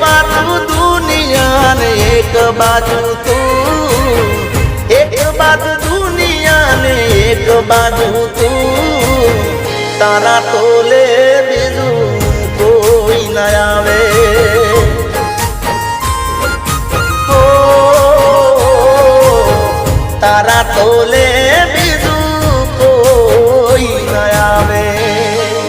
બાજુ દુનિયા ને એક બાજુ તું, એક બાજુ દુનિયા ને એક બાજુ તું, તારા તોલે બીજું કોઈ ના આવે. તારા તોલે